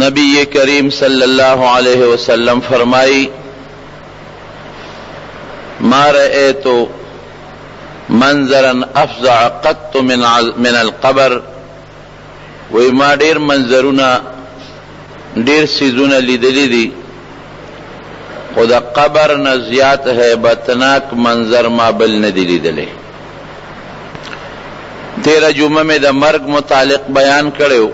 نبی کریم صلی اللہ علیہ وسلم فرمائی ما رأیت منظرا افزع قط من القبر، وی ما ډیر منظرونه ډیر سیزونه لیدلی دي خو د قبر نه زیات هیبتناک منظر ما بل نه دی لیدلی. تیرہ جمعه میں د مرگ متعلق بیان کړو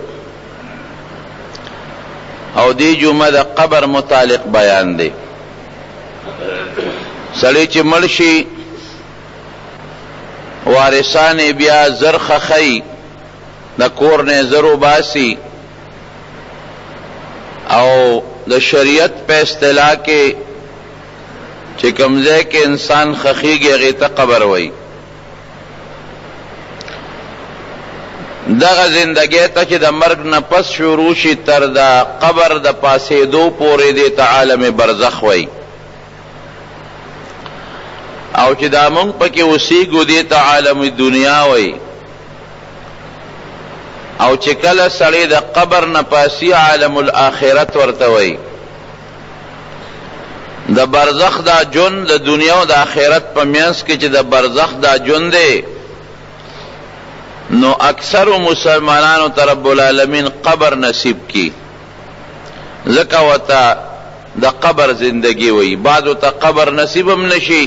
او دی جمعه د قبر متعلق بیان دی. سړی چې مړ شي وارثان بیا زر خخی د کور نه زر وباسي او د شریعت په اصطلاح کې چې کوم ځای کې انسان خخیږي هغې ته قبر وایي. دغه زندګۍ ته چې د مرګ نه پس شروع شي تر د قبر د پاسېدو پورې دې ته عالم برزخ وایي، او چې دا مونږ پکې اوسېږو دې ته عالم دنیا وایي. او چې کله سړی د قبر نه پاسي عالم الاخرت ورته وایي. د برزخ دا جون د دنیا او د آخرت په منځ کې چې د برزخ دا جون دی، نو اکثر مسلمانانو ته رب العالمین قبر نصیب کی، ځکه ورته د قبر زندگی وایي. بعضو ته قبر نصیب هم نشي،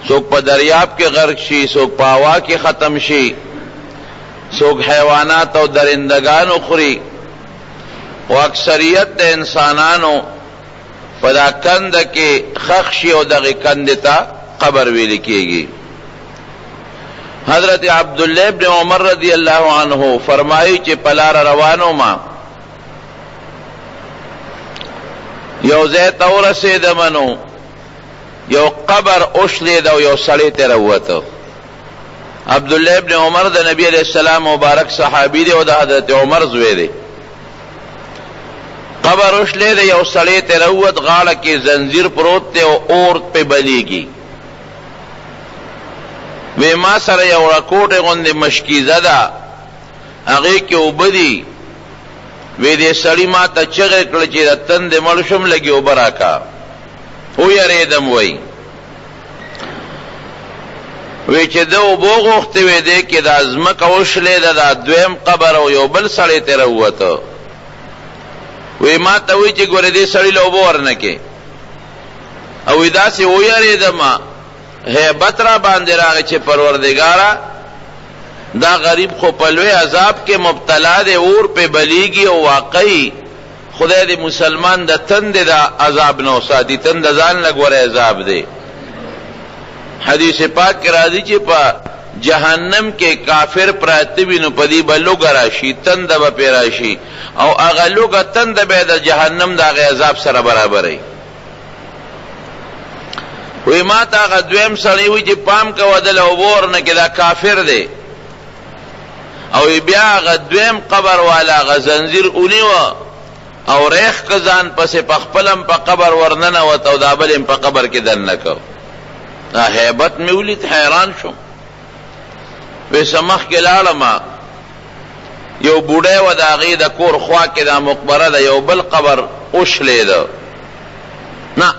څوک په دریاب کې غرق شي، څوک په هوا کې ختم شي، څوک حیوانات او درندگانو خوري، او اکثریت د انسانانو په دا کنده کې خښ شي او دغې کندې ته قبر ویل کېږي. حضرت عبداللہ ابن عمر رضی اللہ عنہ فرمائی چې په لاره روانو ما یو ځای ته ورسېدم نو یو قبر اوښلید او یو سړی ترې راووته. عبداللہ ابن عمر د نبی علیہ السلام مبارک صحابی دی او د حضرت عمر زوی دی. قبر اوښلید یو سړی ترې راووت، غاړه کې زنځیر پروت دی او اور پې بلیږي. وی ما سره یو رکوټې غوندې مشکیزه ده، هغې کې اوبه دي. وی دې سړي ما ته چغې کړه چې د تندې مړ شم، لږې اوبه راکړه. ویرېدم وی چې ده اوبه غوښتې وې، دې کې دا ځمکه وشلېده، دا دویم قبر او یو بل سړی ترې راووته. وی ما ته وی چې ګورې دې سړي له اوبه ورنه کې. او وی داسې ویرېدم هیبت را باندې راغی چې پروردګاره دا غریب خو په لوی عذاب کې مبتلا دی، اور پې بلیږي، او واقعي خدای دې مسلمان د تندې د عذاب نه وساتي. تند ځان له ګوره عذاب دی. حدیث پاک کې راځي چې په جهنم کې کافر پراته وي نو په دې به لوږه راشي، تنده به پې راشي، او هغه لوږه تنده به د جهنم د هغې عذاب سره برابروي. وی ما تا هغه دویم سړی وی چې پام کوه دله اوبه ورنه کې دا کافر دی. او بیا هغه دویم قبر والا هغه زنځیر ونیوه او ریخ که ځان پسې په خپلم په قبر ورننوت او دا بل په قبر کې دننه کو. دا هیبت مې ولید، حیران شوم. وی سمخ کې لاړم، یو بوډی و د هغې د کور خوا کې دا مقبره ده، یو بل قبر اوښلېده، نه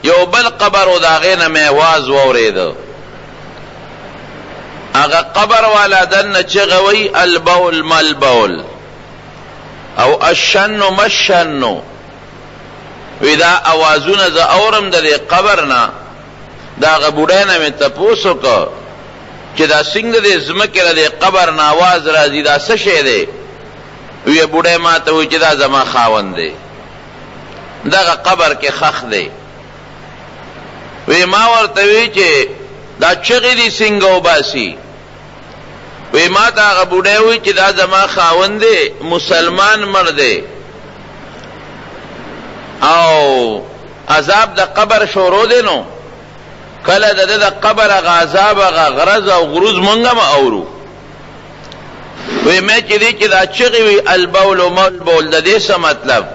یو بل قبر و دا غینه مې آواز واورېده. هغه قبر والا دنه چغه وی البول مالبول او الشن مشن. وی دا اوازونه زه اورم د دې قبر نه. دا هغه بوډی نه مې تپوس وکړ چې دا څنګه د ځمکې له دې قبر نه آواز راځي، دا څه شی دی؟ وی بوډی ما ته وی چې دا زما خاوند دی، دغه قبر کې خښ دی. وی ما ورته وی چې دا چغې دي څنګه وباسي؟ وی ما ته هغه بوډی وی چې دا زما خاوند دی، مسلمان مړ دی، او عذاب د قبر شروع دی. نو کله د ده د قبر هغه عذاب هغه غرض او غروز مونږ هم اورو. وی مې چې دی چې دا چغې وی البول و مالبول د دې څه مطلب؟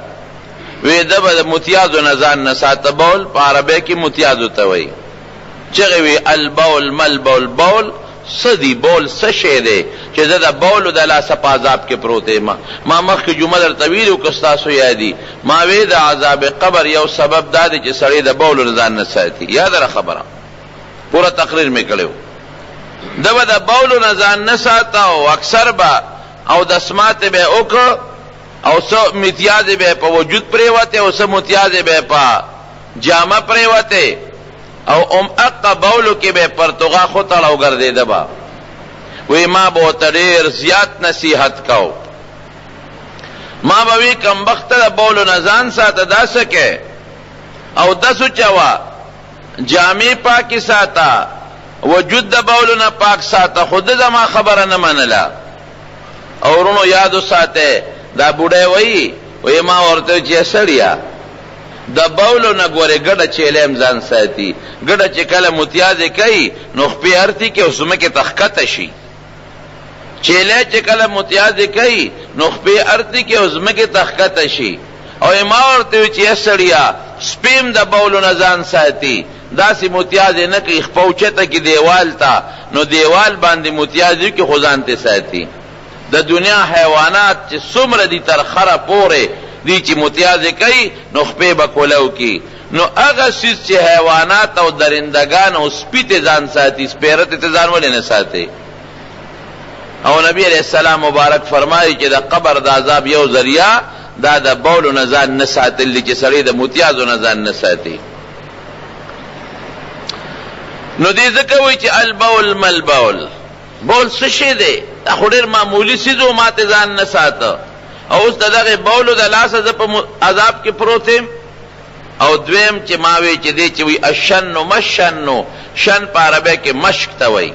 وی ده به د متیازو نه ځان نه ساته. بول په عربی کې متیازو ته وایي. چغې وی البول مالبول، بول سدی بول سشے دے چې زه د بولو د لاسه په عذاب کې پروت یم. ما مخکې جمله درته ویلې وه که ستاسو یادي ما وی د عذاب قبر یو سبب دا دی چې سړی د بولو نه ځان نه ساتي. یاده را خبره پوره تقریر مې کړی و. ده به د بولو نه ځان نه ساته او اکثر به او دسماتې به یې وکړ او څه متیازې به یې په وجود پرېوتې او څه متیازې به یې په جامه پرېوتې او اقا بولو کې به پرتوغا خو تړاو ګرځېده به. وی ما به ورته ډېر زیات نصیحت کو. ما به وی کمبخته د بولو نه ځان ساته داسې کې او دسو چوه جامې پاکې ساته وجود د بولو نه پاک ساته خود زما خبره نه منله. او ورونو یادو ساته دا بوډۍ وی ما ورته چې سړیا د بولو نه ګورې ګډه چیلیم ځان ساتي. ګډه چې کله متیازې کوي نو خپې ارتي کې او ځمکې ته ښکته شي. چیلی چې کله متیازې کوي نو خپې ارتي کې او ځمکې ته ښکته شي. او ما ورته وی چې سړیا سپیم د بولو نه ځان ساتي داسې متیازې نه کوي خپه اوچته کې دیوال ته نو دیوال باندې متیازې کې خو ځان ته ساتي. د دنیا حیوانات چې څومره دي تر خره پورې دی چې متیازې کوي نو خپې به کولو کی. نو هغه څیز چې حیوانات او درندگان او سپي ته ځان ساتي سپیرته ته ځان ولې نه ساتي. او نبی علیہ السلام مبارک فرمایي چې د قبر د عذاب یو ذریعہ دا د بولو نه ځان نه ساتل دي چې سړی د متیازو نه ځان نه ساتي. نو دې ځکه وایي چې البول ملبول بول څه شی دی؟ دا خو ډېر معمولي څیز و ما ته ځان نه ساته او اوس د دغې بولو د لاسه زه په عذاب کې پروت یم. او دویم چې ما وی چې دی چې وی اشنو مشنو شن په عربی کې مشک ته وی.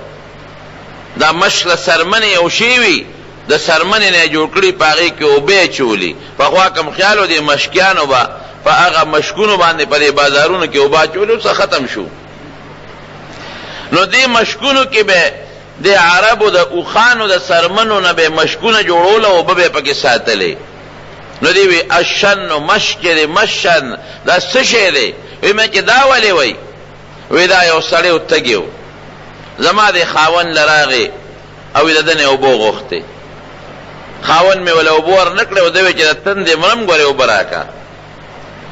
دا مشک له سرمنې یو شی وي د سرمنې نه یې جوړ کړي په هغې کې اوبه اچولي. پخوا کوم خیال و دې مشکیانو به په هغه مشکونو باندې په دې بازارونو کې اوبه اچولي اوس ختم شو. نو دې مشکونو کې به د عربو د اوخانو د سرمنو نه به مشکونه جوړول او اوبه به پکې ساتلې. نو دی وی اشن مشکر مشن دا څه شی دی؟ وی مې چې دا ولې وی؟ وی دا یو سړی و تږی و زما د خاوند له راغې او د ده نه اوبه وغوښتې. خاوند مې وله اوبه ور نه کړې و ده وی چې د تندې مرم ګورې اوبه راکړه.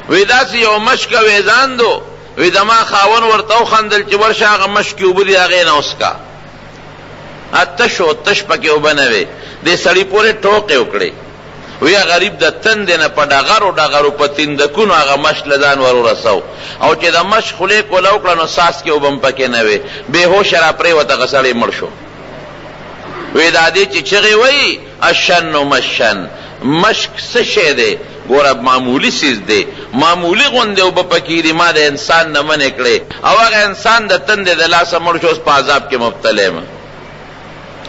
وی داسې یو مشکه ویزاندو وی زما خاوند ورته وخندل چې ورشه هغه مشکې اوبه دي هغې نه وڅښه. تش و تش پکې اوبه نه وې. دې سړي پورې ټوکې وکړې. وی غریب د تندې نه په ډغرو ډغرو په تندکونو هغه مشک له ځان ور ورسو او چې د مشک خولې کوله وکړه نو ساس کې اوبه هم پکې نه وې. بېهوشه را پرېوته هغه سړی مړ شو. وی دا دې چې چغې وایي اشن و مشن مشک څه شی دی؟ ګوره معمولي څیز دی معمولي غوندې اوبه پکې دي. ما د انسان نه منې کړې او هغه انسان د تندې د لاسه مړ شو اوس په عذاب کې مبتلا یم.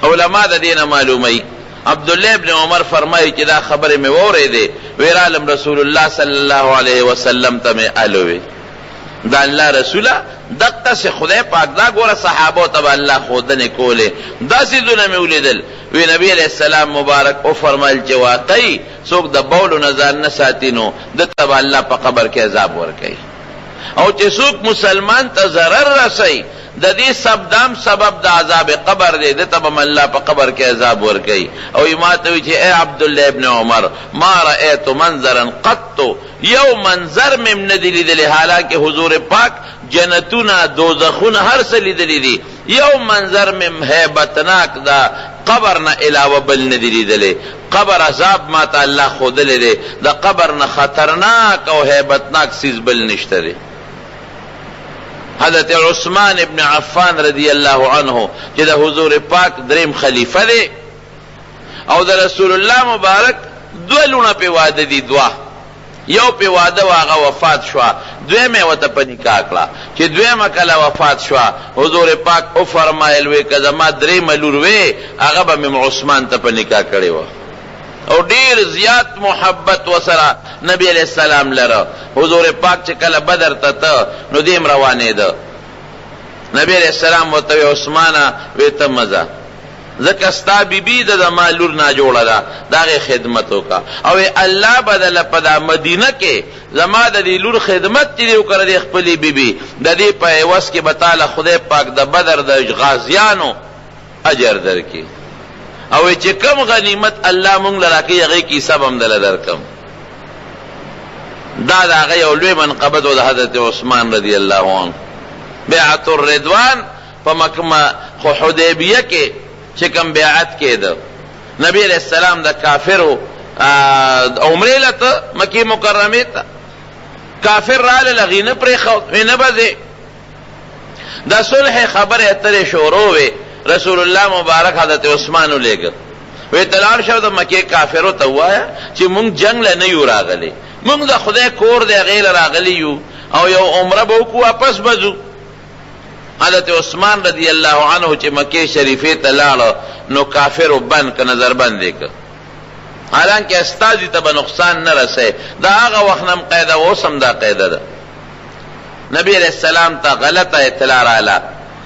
علما د دې نه معلوموي. عبداللہ ابن عمر فرمائی چې دا خبرې مې واورېدې ویرالم رسول الله صلی الله علیه وسلم ته مې الوې دا الله رسوله دقسې خدای پاک دا ګوره صحابو ته به الله ښودنې کولې دا څیزونه مې ولیدل. وی نبی علیہ السلام مبارک وفرمایل چې واقعي څوک د بولو نه ځان نه ساتي نو ده ته به الله په قبر کې عذاب ورکوي. او چې څوک مسلمان ته ضرر رسوي د دې سبب د عذاب قبر دی د ته به الله په قبر کې عذاب ورکوي. او ما ته وی چې ای عبدالله ابن عمر ما رأیت منظرا قط یو منظر مې نه دی لیدلی حالانکه حضور پاک جنتونه دوزخونه هر څه لیدلی دي یو منظر مې هیبتناک دا قبر نه علاوه بل نه دی لیدلی. قبر عذاب ما ته الله ښودلی دی د قبر نه خطرناک او هیبتناک څیز بل نشته دی. حضرت عثمان ابن عفان رضی الله عنه چې د حضور پاک دریم خلیفه دی او د رسول الله مبارک دوه لونه په واده دي. دوه یو په واده واغه وفات شو دویمه وته په نکاح کړه. چې دویمه کله وفات شو حضور پاک او فرمایل وی که زما دریم لور وی هغه به عثمان ته په نکاح کړی و او ډیر زیات محبت وسره نبی علیہ السلام لره. حضور پاک چې کله بدر ته نو دیم روانې ده نبی علیہ السلام ورته عثمانه وی ته مزه ځکه ستا بیبي د زما لور ناجوړه ده د هغې خدمت وکړه او الله بدله په دا مدینه کې زما د دې لور خدمت چې دی وکړه د خپلې بیبي د دې په عوض کې به تعالی خدای پاک د بدر د غازیانو اجر درکې او چې کم غنیمت الله مونږ لراکې هغه کې حساب هم دل درکم دا هغه یو لوی منقبت او د حضرت عثمان رضی الله عنه بیعت الرضوان په مکه خو حدیبیه کې چې کوم بیعت کېده نبی علیہ السلام د کافرو عمره لته مکه مکرمه ته کافر را لغینه پرې خو نه بده دا صلح خبره اترې شروع وي رسول الله مبارک حضرت عثمان ولېګ وی تلار شو د مکه کافرو ته وایا چې مونږ جنگ له نه یو راغلي مونږ د خدای کور دی غیر راغلی یو او یو عمره به کو واپس بځو حضرت عثمان رضی الله عنه چې مکه شریفه ته لاړ نو کافر بند ک نظر بند وک حالانکه استاذ ته به نقصان نه رسې دا هغه وخنم قاعده اوسم دا قاعده ده نبی علیہ السلام ته غلطه اطلاع رااله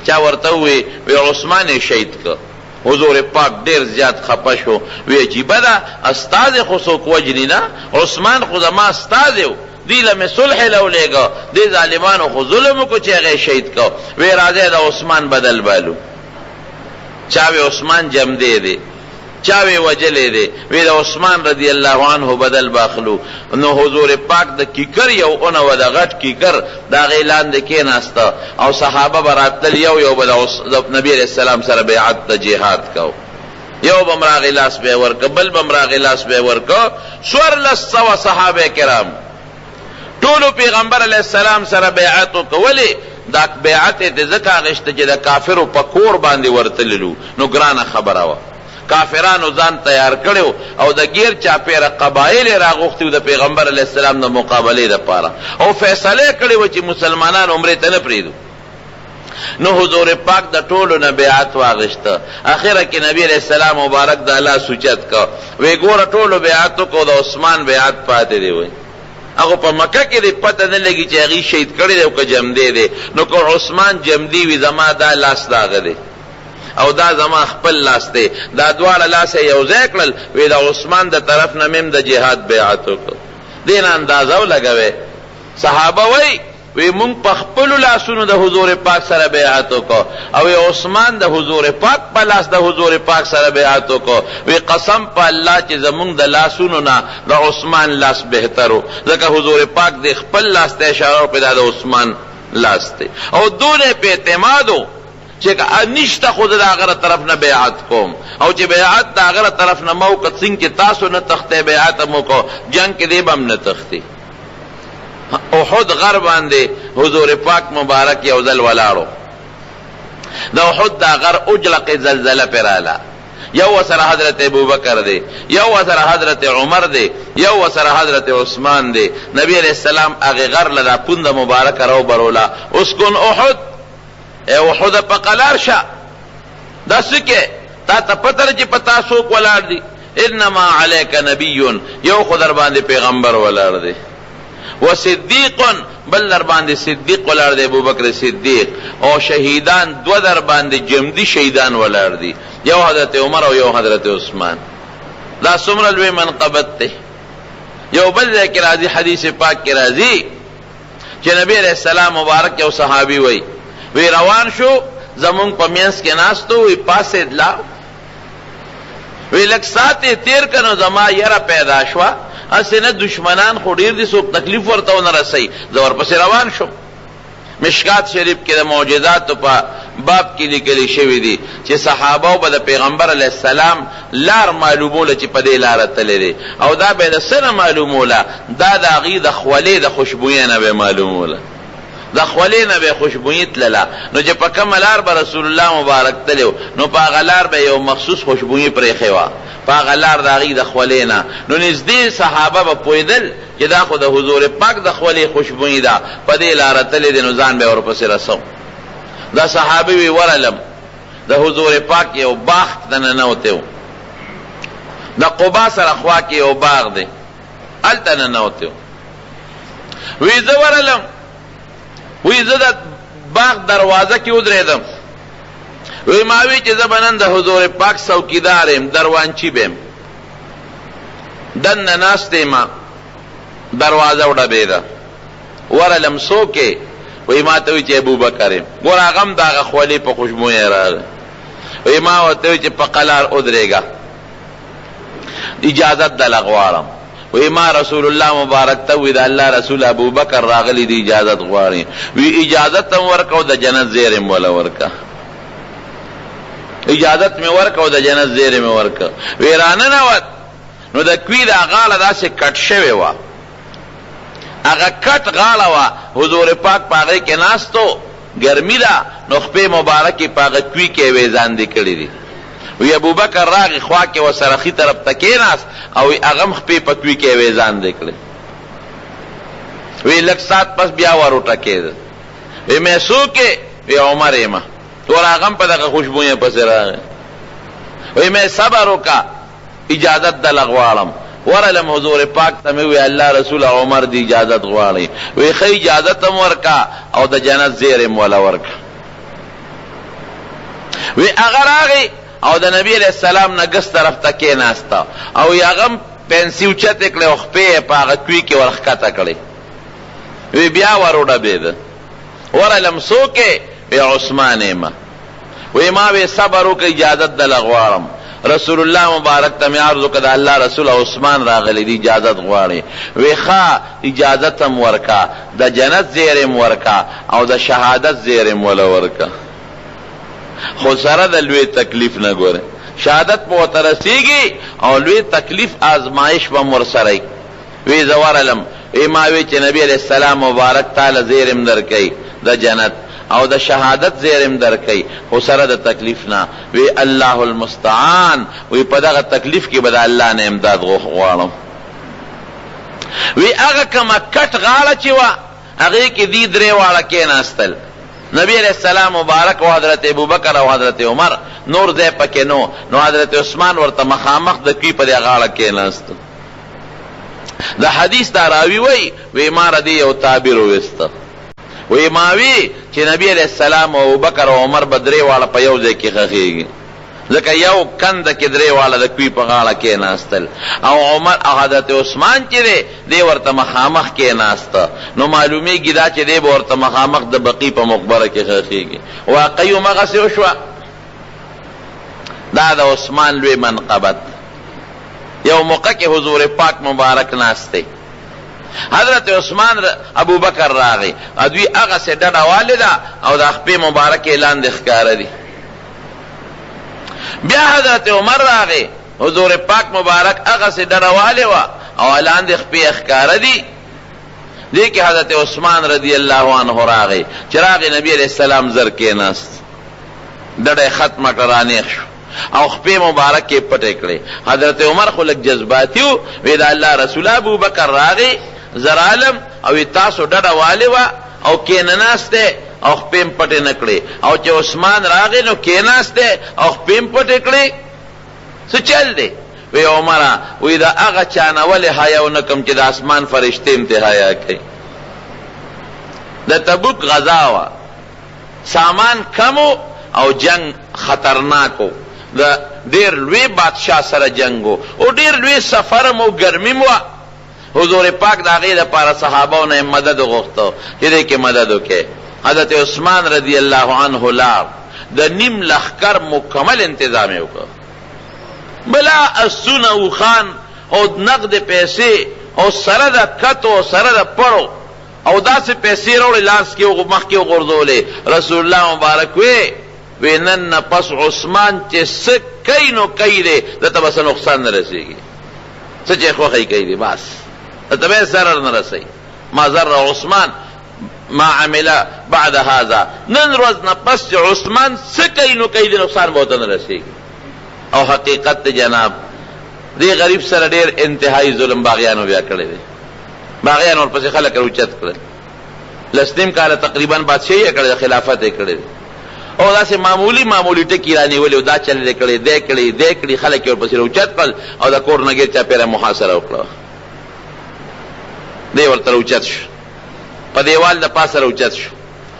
چا ورته وی عثمان شهید ک حضور پاک ډیر زیات خپه شو وی عجیب ده استاد خو څوک وجنی نه عثمان خو زما استاد یو دی له صلح لولېګا دی ظالمانو خو ظلم کو چې هغه شهید کو وی راځي د عثمان بدل بالو چاوي عثمان جم دی چاوي وجلې دی وی د عثمان رضی الله عنه بدل باخلو نو حضور پاک د کیکر یو اون و د غټ کیکر دا غیلان د کې ناستا او صحابه براتل یو بل نبی علیہ السلام سره بیعت د جهاد کو یو بمرا غلاس به ورک بل بمرا غلاس به ورک سور لسوا صحابه کرام ټول پیغمبر علیہ السلام سره بیعت کولی دا بیعت د زکا غشته چې د کافرو په کور باندې ورتللو نو ګرانه خبره وا کافرانو ځان تیار کړو او د غیر چاپیره قبایل راغوختي د پیغمبر علیہ السلام د مقابله لپاره او فیصله کړو چې مسلمانان عمره ته نه پریدو نو حضور پاک د ټولو نه بیعت واغشته اخره کې نبی علیہ السلام مبارک د الله سوچت کا وی ګور ټولو بیعت کو د عثمان بیعت پاتې دی وای هغه په مکه کې د پته نه لګی چې هغه شهید کړي دی او که جم دی نو کو عثمان جم دی وی زما دا لاس داغه دی او دا زما خپل لاس دی دا دواړه لاس یو ځای کړل وی دا عثمان د طرف نه مم د جهاد بیعت وکړ دین اندازو لګوي صحابه وی مونږ په خپل لاسونو د حضور پاک سره بیعت وکړو او عثمان د حضور پاک په لاس د حضور پاک سره بیعت وکړو وی قسم په الله چې زمونږ د لاسونو نه د عثمان لاس بهترو ځکه حضور پاک د خپل لاس ته اشاره په د عثمان لاس ته او دونه په اعتمادو چې نشته خود د هغه طرف نه بیعت کوم او چې بیعت د هغه طرف نه مو کڅین کې تاسو نه تخته بیعت مو کو جنگ کې دی بم نه تختی احد غر باندې حضور پاک مبارک یو ځل ولاړو د احد دا غر اجلق زلزله پراله یو سره حضرت ابوبکر دی یو سره حضرت عمر دی یو سره حضرت عثمان دی نبی علیہ السلام هغه غر لدا پوند مبارک راو برولا اسكن احد احد په قلار شه داسکه تا پتر چې پتا سو ولار دی انما علیک نبی یو خدر باندې پیغمبر ولار دی وصدیق بل در باندې صدیق ولار دی ابوبکر صدیق او شهیدان دو در باندې جمدی شهیدان ولار دی یو حضرت عمر او یو حضرت عثمان دا څومره لوی منقبت ته یو بل ذکر راځي حدیث پاک کې راځي چې نبی علیہ السلام مبارک یو صحابي وی روان شو زمون په مینس کې ناستو وی پاسه لا وی لک ساته تیر کنو زما یره پیدا شوا اسنه دشمنان خو ډیر دي سو تکلیف ورته نه رسي زور پس روان شو مشکات شریف کې د معجزات په باب کې لیکل شوی دي چې صحابه او د پیغمبر علی السلام لار معلوموله چې په دې لار تللی او دا به د سره معلوموله دا د غي د خولې د خوشبوې نه به معلوموله د خولې نه به خوشبوې تلله نو چې په کوم لار به رسول الله مبارک تلو نو په غلار به یو مخصوص خوشبوې پرې خوا په غلار د غي د خولې نه نو نږدې صحابه به پویدل چې دا خو د حضور پاک د خولې خوشبوې ده په دې لار تللی د نوزان به ورپسې رسو دا صحابي وی ورلم د حضور پاک یو باغ ته نه وته د قباء سره خوا کې یو باغ دی الته نه وته وی زه ورلم وی زه د باغ دروازه کې ودرېدم وی ما وی چې زبنن د حضور پاک څوکیدارم دروانچی بیم دن ناشته ما دروازه وډه بیره ورلم سوکه وی ما ته وی چې ابوبکر ګور هغه دا خولې په خوشبوې راغله وی ما ورته وی چې په قلار ودرېږه اجازت دله غواړم. وی ما رسول الله مبارک ته وی د الله رسول ابو بکر راغلی دی اجازت غواړي. وی اجازت هم ورکه او د جنت زیری م وله ورکه. اجازت می ورکه او د جنت زیری می ورکه. وی راننوت نو د کوی دا غاړه داسې کټ شوې وه، هغه کټ غاړه وه، حضور پاک په هغې کې ناستو، ګرمي ده، نو خپې مبارکې په هغه کوی کې ویزاندې کړي دي. وی ابو بکر راغی خوا کې ورسره ښي طرف ته کېناست او وی هغه هم خپې په کوی کې ویزاندې کړې. وی لږ ساعت پس بیا ور وټکېده. وی مې څوک یې؟ وی عمر یم. ور هغه هم په دغه خوشبویه پسې راغی. وی مې صبر وکړه اجازت دله غواړم. ورلم حضور پاک ته مې وی الله رسول عمر دی اجازت غواړي. وی ښه اجازت هم ورکه او د جنت زیری م وله ورکه. وی هغه راغی او د نبی علیہ السلام نه ګس طرف ته کېناسته او هغه هم پنسي اوچتې کړې او خپې یې په هغه کوي کې ورښکته کړې. وی بیا ور وډبېده. ورلم څوک یې؟ وی عثمان یم. وی ما وی صبر وکړه اجازت دله غواړم. رسول الله مبارک ته مې عرض وکړه د الله رسول عثمان راغلی دی اجازت غواړي. وی ښه اجازت هم ورکه، د جنت زیری م ورکه او د شهادت زیری م وله ورکه. خو سره د لوی تکلیف نه ګوره، شهادت په ورته رسېږي او لوی تکلیف آزمایش به م ورسره وي. وی زه ورلم. وی ما وی چې نبی علیہ السلام مبارک تعالی زیری م درکوي د جنت او د شهادت زیرم درکې، خو سره د تکلیف نه. وی الله المستعان. وی په دغه تکلیف کې به د الله نه امداد غواړم. وی هغه کومه کټ غاړه چې وه هغې کې دي درې واړه کېناستل، نبی علیہ السلام مبارک او حضرت ابوبکر او حضرت عمر، نور ځای پکې نو حضرت عثمان ورته مخامخ د کوي په دې غاړه کېناست. د حدیث دا راوي وی ما ردی یو تعبیر وویسته. وی ماوی چې نبی علیہ السلام او ابوبکر او عمر به درې واړه په یو ځای کې ښخېږي، ځکه یو کنده کې درې واړه د کوي په غاړه کېناستل او عمر او حضرت عثمان چې دی ورته مخامخ کېناسته. نو معلومیږي دا چې دی به ورته مخامخ د بقي په مقبره کې ښخېږي. واقعي همغسې وشوه. دا د عثمان لوی منقبت. یو موقع کې حضور پاک مبارک ناست دی، حضرت عثمان ابو بکر راغی، ادوی هغه سه ډډه والده او د خپې مبارک اعلان د ښکاره دی. بیا حضرت عمر راغی، حضور پاک مبارک هغه سه ډډه واله وا او اعلان د خپې ښکاره دی. دې کې حضرت عثمان رضی الله عنه راغی، چې راغی نبی علیہ السلام زر کېناست، ډډه ختمه کړه شو او خپې مبارک کې پټې کړې. حضرت عمر خو لږ جذباتي و، وی د الله رسول ابو بکر راغی زر عالم او تاسو ډډه والې وه او کېنناسته او خپې م پټې نه کړې، او چې عثمان راغی نو کېناسته او خپې م پټې کړې. څه چل دی؟ وی عمره وی د هغه چا نه ولې حیا ونه کړم چې د اسمان فرشتې م ترې حیا کوي. د تبوک غزا وه، سامان کم او جنگ خطرناک و، د ډېر لوی بادشاه سره جنگ و او ډېر لوی سفر مو ګرمي مو. حضور پاک د هغې دپاره صحابو نه مدد غوښته چې دې کې مدد وکړي. حضرت عثمان رضی الله عنه لاړ، د نیم لښکر مکمل انتظام یې وکړ، بلا اسونه اوښان او نقد پیسې او سره د کتو سره د پړو او داسې پیسې راوړې لاس کې مخکې وغورځولې. رسول الله مبارک وی نن نه پس عثمان چې څه کوي نو کوي دی، دته به څه نقصان نه رسېږي، څه چې خوښوي کوي دی، بس دته به ضرر نه رسوي. ما ضر عثمان ما عمله بعد هذا. نن ورځ نه پس چې عثمان څه کوي نو کوي دی، نقصان به ورته نه رسېږي. او حقیقت دی جناب، دې غریب سره ډېر انتهایی ظلم باغیانو بیا کړی دی. باغیان ورپسې خلک راوچت کړل، لسنیم کاله تقریبا بادشاهي یې کړې، خلافت یې کړی دی او داسې معمولی ټکي رانیولې او دا چل یې کړی، دې کړي خلک یې ورپسې راوچت کړل او د کور نه ګیر چاپېره محاصره وکړه. دی ورته راوچت شو، په دیوال د پاسه راوچت شو.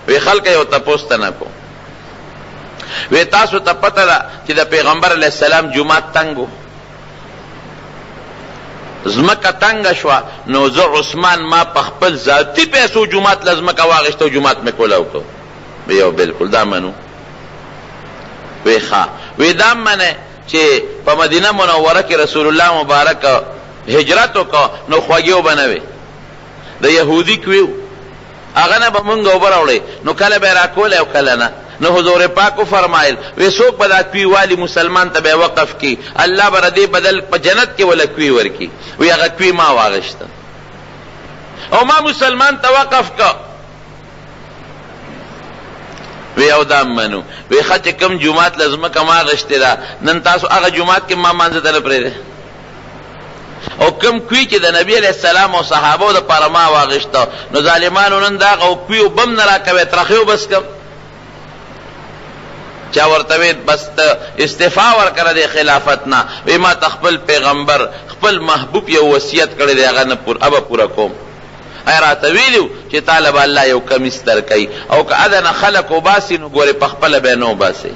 وی خلک یې ورته پوښتنه نه کو، وی تاسو ته پته ده چې د پیغمبر علیه السلام جومات تنګ و، ځمکه تنګه شوه، نو زه عثمان ما په خپل ذاتي پیسو جومات له ځمکه واخېسته او جومات مې کولاو کړ. یو بالکل دا منو. وی ښه، وی دا منه چې په مدینه منوره کې رسول الله مبارک هجرت وکړ نو خوږیو بنوي د يهودي کوي هغه نه به مونږ وبراوړي نو کله به راکول او کله نه. نو حضور پاک فرمایل وی څوک به دا کوي والی مسلمان ته به وقف کی الله به دې بدل په جنت کې ولا کوي ورکی. وی هغه کوي ما واغشته او ما مسلمان ته وقف کا. وی او دا منو وی خط کم جمعات لازمه کما غشته دا نن تاسو هغه جمعات کې ما مانځه دل پرې او کم کوي چې د نبی علیہ السلام او صحابه د پاره ما واغشته نو ظالمانو نن دا او کوي بم نه راکوي ترخیو بس کم چا ورته بس استعفا ورکړه د خلافت نه. وی ما تخپل پیغمبر خپل محبوب یو وصیت کړی دی هغه نه پورا کوم. راته ویلو چې طالب الله یو کمیس درکوي او که اذن خلق وباسي نو ګورې په خپله به نه وباسي.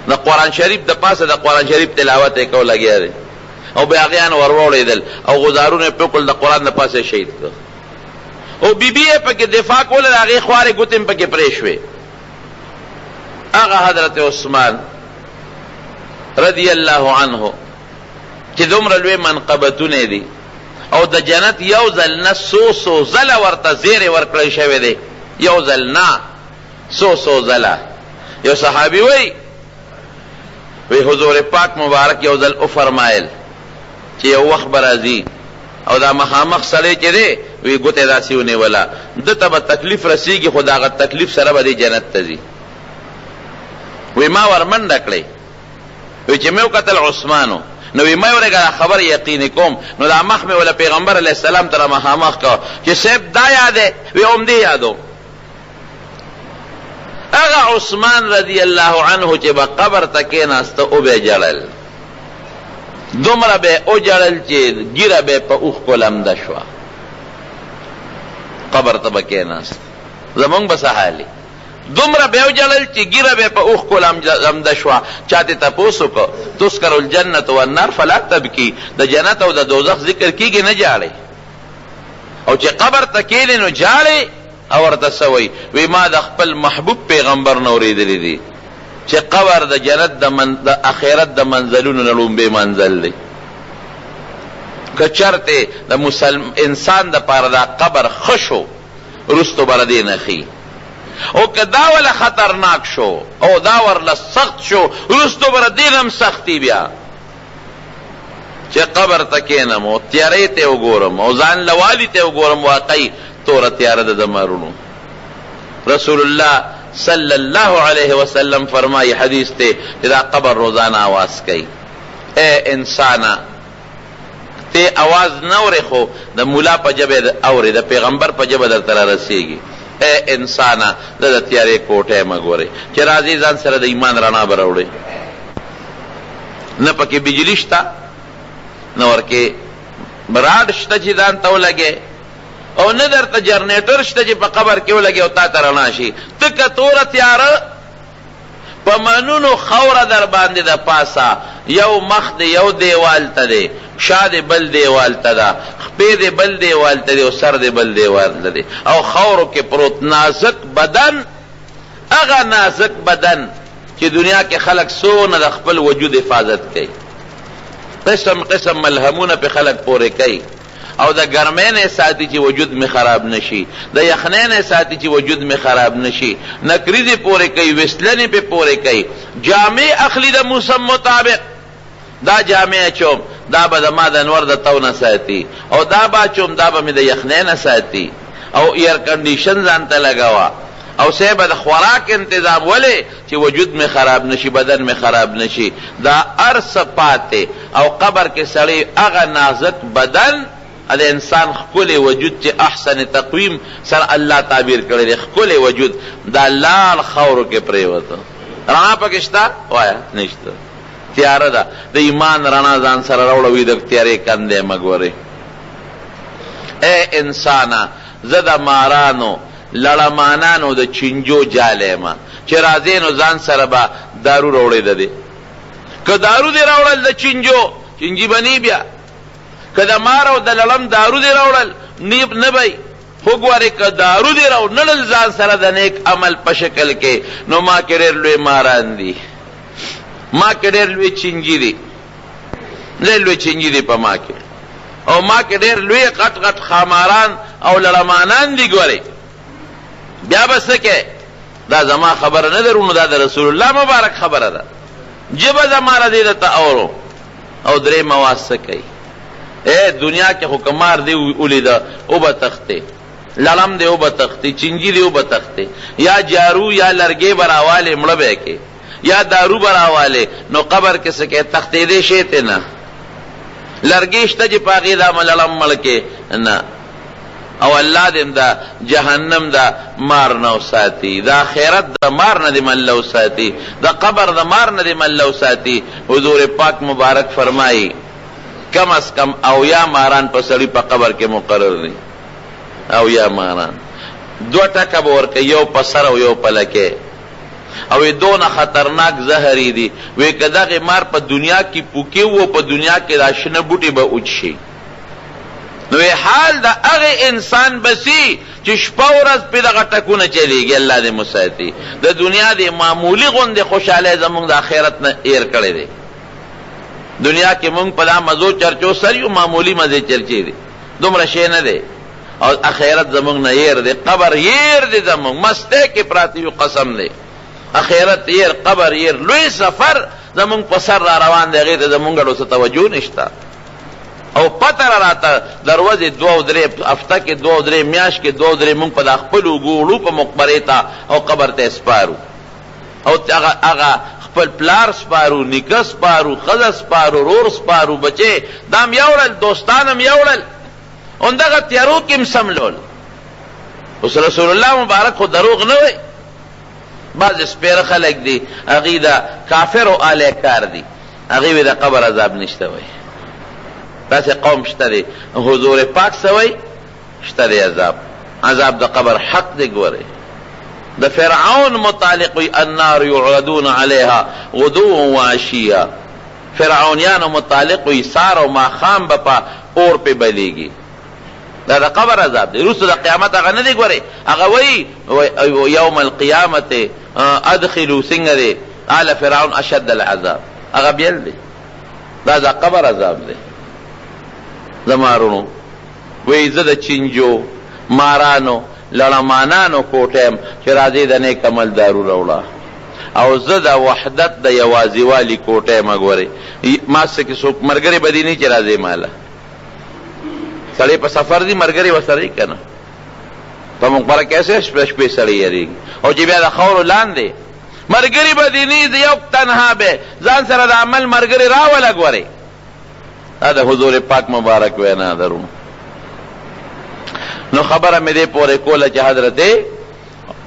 د قرآن شریف د پاسه د قرآن شریف تلاوت یې کو لګیا دی او باغیان ورواړېدل او غزارونه یې پرېکړل د قرآن د پاسه شهید کړ او بیبي یې پکې دفاع کوله د هغې خوارې ګوتې م پکې پرې شوې. هغه حضرت عثمان رضی الله عنه چې دومره لوی منقبتونه دي او د جنت یو ځل نه څو ځله ورته زیری ورکړی شوی دی یو ځل نه څو ځله. یو صحابي وی حضور پاک مبارک یو ځل وفرمایل چې یو وخت به راځي او دا مخامخ سړی چې دی وی ګوتې داسې ونیوله ده ته به تکلیف رسیږي خو د هغه تکلیف سره به دی جنت ته ځي. وی ما ورمنډه کړی وی چې مې وکتل عثمانو نو وی ما ورګه خبر یقین کوم نو دا مخ مې ول پیغمبر علیه السلام تر مخامخ کا چې سیب دا یاده وی اوم دی یادو. هغه عثمان رضی الله عنه چې په قبر ته کېناسته او به جړل دومره به او جړل چې ګیره به په اوښ کولمده شوه قبر ته به کېناست زمونږ به څه حالي دومره به او جړل چې ګیره به په اوښ کولمده شوه. چاته تپوس وکړه تذکر الجنة والنار فلا تبکي د جنت او د دوزخ ذکر کیږي نه جاړې او چې قبر ته کېنې نو جاړې او ورته څه وی ما د خپل محبوب پیغمبر نه اورېدلی دي چې قبر د جنت د اخرت د منزلونو نه لومبی منزل دی. که چرته د انسان د پاره دا قبر ښه شو وروستو به له دې نه ښي او که دا وله خطرناک شو او دا ورله سخت شو وروستو به له دې نه هم سختي بیا چې قبر ته کېنم او تیارې ته وګورم او ځان له والي ته وګورم واقعي توره تیاره ده د مرونو. رسول الله صلی الله علیه وسلم فرمائی حدیث تے کہ دا قبر روزانہ آواز کئی اے انسانا تے آواز نورے خو دا مولا پا جب اوری دا پیغمبر پا جب در ترہ رسیگی اے انسانا دا تیارے کوٹے مگورے چر عزیزان سر دا ایمان رانا براوڑے نہ پکی بجلیشتا نور کے براڈشتا چی دان تو لگے او نه درته جرنیټر شته چې په قبر کې ولګي او تا ته رڼا شي ته که توره تیاره په منونو خوره در باندې د پاسه یو مخ د یو دیوال ته دی شا د بل دیوال ته ده خپې د بل دیوال ته دی او سر د بل دیوال ته دی او خورو کې پروت نازک بدن هغه نازک بدن چې دنیا کې خلق څونه د خپل وجود حفاظت کوي قسم قسم ملهمونه په خلق پورې کوي او دا گرمین ساتی چی وجود میں خراب نشی دا یخنین ساتی چی وجود میں خراب نشی نکری دی پورے کئی وسلنی پہ پورے کئی جامع اخلی دا موسم مطابق دا جامع چوم دا با دا ما دا نور دا تون ساتی او دا با چوم دا با می دا یخنین ساتی او ایر کنڈیشن زانتا لگاوا او سیبا دا خوراک انتظام ولی چی وجود میں خراب نشی بدن میں خراب نشی دا ارس پاتے او قبر کے سڑی اغا نازک بدن د انسان خپل وجود چې احسن تقویم سره الله تعبیر کړی دی خپل وجود دا لال خورو کې پریوته رڼا پکې شته وایا نشته تیاره ده د ایمان رڼا ځان سره راوړوي د تیارې کندې مګوري. اے انسانا زده مارانو لړمانانو د چنجو جالې ما چې راځې نو ځان سره به دارو راوړی ده دی که دارو دی راوړل د چنجي بنی بیا که د مار او د لړم دارو دی راوړل نیب نه بی خو ګورې که دارو دی راوړل ځان سره د نیک عمل په شکل کې نو ما کې ډېر لوی ماران دي ما کې ډېر لوی چینجي دي، ډېر لوی چینجي دي په ما کې، او ما کې ډېر لوی غټ غټ خاماران او لړمانان دي. ګورئ بیا به څه کې؟ دا زما خبره نه ده رونو، دا د رسول الله مبارک خبره ده. جبه زما رضی درته اورو. او درې مواد څه کوي؟ دنیا کې حکمار دی ولیده او به تختې، لړم دی او به تختې، چینجي دی او به تختې، یا جارو یا لرګې به راوالې مړه به کې، یا دارو به راوالې نو قبر کې څه کې تختېدې شی ته نه، لرګې شته چې په هغې دا لړم مړ کې نه. او الله دې دا جهنم دا مار نه وساتي، دا آخرت د مار نه دې مله وساتي، د قبر د مار نه دې مله وساتي. حضور پاک مبارک فرمایي کم از کم اویا ماران په سړي په قبر کې مقرر دي، اویا ماران. 2 ټکه به ورکوي، یو په سر او یو په لکې، او دونه خطرناک زهري دي. وی که دغې مار په دنیا کې پوکې و، په دنیا کې دا شنه بوټي به اوچ شي. نو حال دا هغه انسان بسی چې شپه ورځ پې دغه ټکونه چلیږي. الله دې مساتي. د دنیا د معمولي غوندې خوشحالی زمونږ د آخرت نه ایر کړی دی. دنیا کې مونږ په دا مزو چرچو سر یو، معمولی مزې چرچې دي، دومره شی نه دی. او آخرت زمونږ نه ایر دی، قبر ایر دی زمونږ، مستی کې پراته یو قسم دی. آخرت ایر، قبر ایر، لوی سفر زمونږ په سر را روان دی، هغې ته زمونږ ډېر څه توجه نشته. او پته را راته دروازې 2 او 3 هفته کې 2 او 3 میاشت کې 2 او 3 مونږ په دا خپلو ګوړو په مقبرې ته او قبر ته سپارو، او هغه خپل پلار سپارو، نیکه سپارو، ښځه سپارو، رور سپارو، بچې دام یوړل، دوستان هم یوړل، همدغه تیارو کې هم سملول. اوس رسول الله مبارک خو دروغ نه وی. بعضې سپېره خلک دي هغې د کافرو آلی کار دي، هغې وی د قبر عذاب نشته وی. داسې قوم شته دی. حضور پاک څه وی؟ شته دی عذاب، عذاب د قبر حق دی. ګورئ د فرعون متعلق وی النار یعرضون علیها غدوا وعشیا، فرعونیانو متعلق وی سار او ماښام به په اور پې بلیږي. دا د قبر عذاب دی. وروسته د قیامت هغه نه دی. ګورئ هغه وی یوم القیامت ادخلوا څنګه دی آل فرعون اشد العذاب، هغه بیل دی. دا د قبر عذاب دی. زمارونو وی زه د چینجو، مارانو، لړمانانو کوټیم چې راځي د نیک عمل دارو راوړه، او زه د وحدت د یوازیوالي کوټیم. ګورئ ما څه کې څوک ملګري به دي نه چې راځي ماله، سړی په سفر دي ملګري ورسره یې که نه، په مقبره کې ایسې شپې سړی یېرېږي. او چې بیا د خاورو لاندې ملګري به دي نه، یو تنها به ځان سره د عمل ملګري راوله. ګورئ دا د حضور پاک مبارک وینا درو. نو خبره مې دې پورې کوله چې حضرت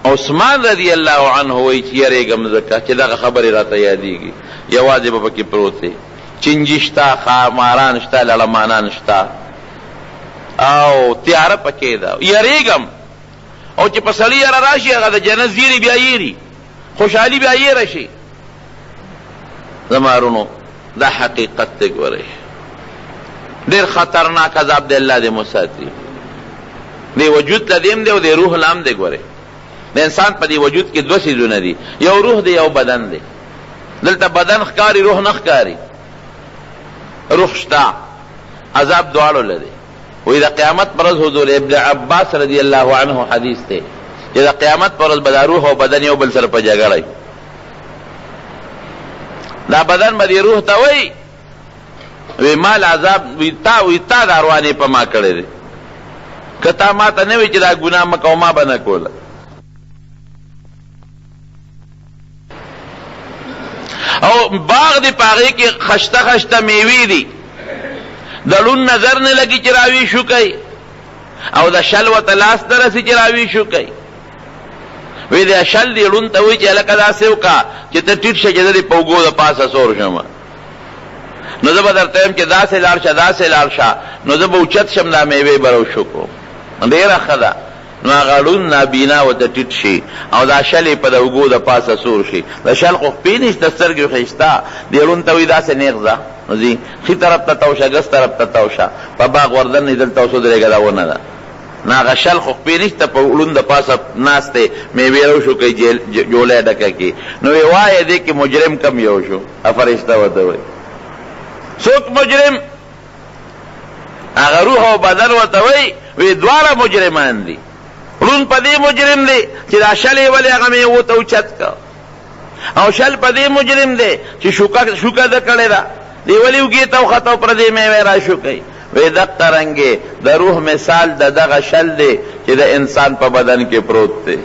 عثمان رضی الله عنه وایي چې یېرېږم ځکه چې دغه خبرې راته یادېږي. یوازې به پکې پروت دی، چینجي شته، خاماران شته، لړمانان شته، او تیاره پکې ده. یېرېږم او چې په سړي یاره راشي هغه د جنت زیري بیا یېري، خوشحالي بیا یېره شي. زمارونو دا حقیقت دی. ګورئ ډېر خطرناک عذاب دی. الله دې مساتي. دی وجود لدیم دی او دی روح لام دی. ګورئ د انسان په دی وجود کې 2 څیزونه دي، یو روح دی یو بدن دی. دلته بدن ښکاري، روح نه ښکاري. روح شته، عذاب دواړو لري. وی د قیامت پر ورځ حضور ابن عباس رضی الله عنه حدیث دی چې د قیامت پر ورځ به دا روح او بدن یو بل سره په جګړه. دا بدن به دی روح ته وی وی مال عذاب وی تا دا روانې په ما کړی دی، که تا ما ته نه وی چې دا ګناه مه کوه ما به نه کوله. او باغ دی په هغې کې خشته خشته میوې دي، د لون نظر نه لګي چې راوي شو کوي، او د شل ورته لاس نه رسي چې راوي شو کوي. وی د شل دی لون ته وایي چې هلکه داسې وکړه چې ته ټیټ شه چې زه دې په اوږو د پاسه سور شم. نو زه به درته یم چې داسې لاړ شه داسې لاړ شه، نو زه به اوچت شم، دا میوې به راوشو کړم. ډېره ښه ده. نو هغه ړوند نابینا ورته ټیټ شي او دا شل یې په د اوږو د پاسه سور شي. د شل خو خپې نشته، سترګې ښایسته، دې ړوند ته وایي داسې نیغ ځه، نو ځي ښي طرف ته تو شه، ګس طرف ته تو شه، په باغ وردن نه دلته اوس ودرېږه، دا ونه ده. ناغه شل خو خپې نشته په علون د پاسه ناست دی میوې روشو کوي جولی ډکه کې نو وایه دی کې مجرم کم یو شو فرشته ورته وایي څوک مجرم هغه روح او بدن ورته وایي وی دواړه مجرمان دي علون په دې مجرم دی چې دا شل یې ولې هغه میوو ته اوچت کا او شل په دې مجرم دی چې شوکه ده کړې ده دی ولې وګې ته وختو پر دې میوې را شو کوي وی دقه رنګې د روح مثال د دغه شل دی چې د انسان په بدن کې پروت دی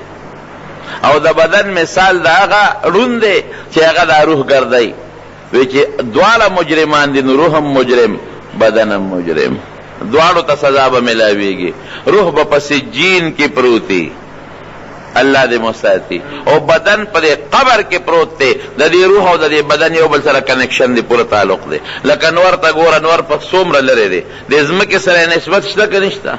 او د بدن مثال د هغه ړوند دی چې هغه د روح ګرځي وی چې دواړه مجرمان دي نو روح هم مجرم بدن هم مجرم دواړو ته سزا به ملاویږي روح به په سجین کې پروتي الله دې مساتي او بدن پر قبر کې پروت دی د دې روح او د دې بدن یو بل سره کنیکشن دی پوره تعلق دی لکه نور ته ګوره نور په څومره لرې دی د ځمکې سره نسبت شته که نشته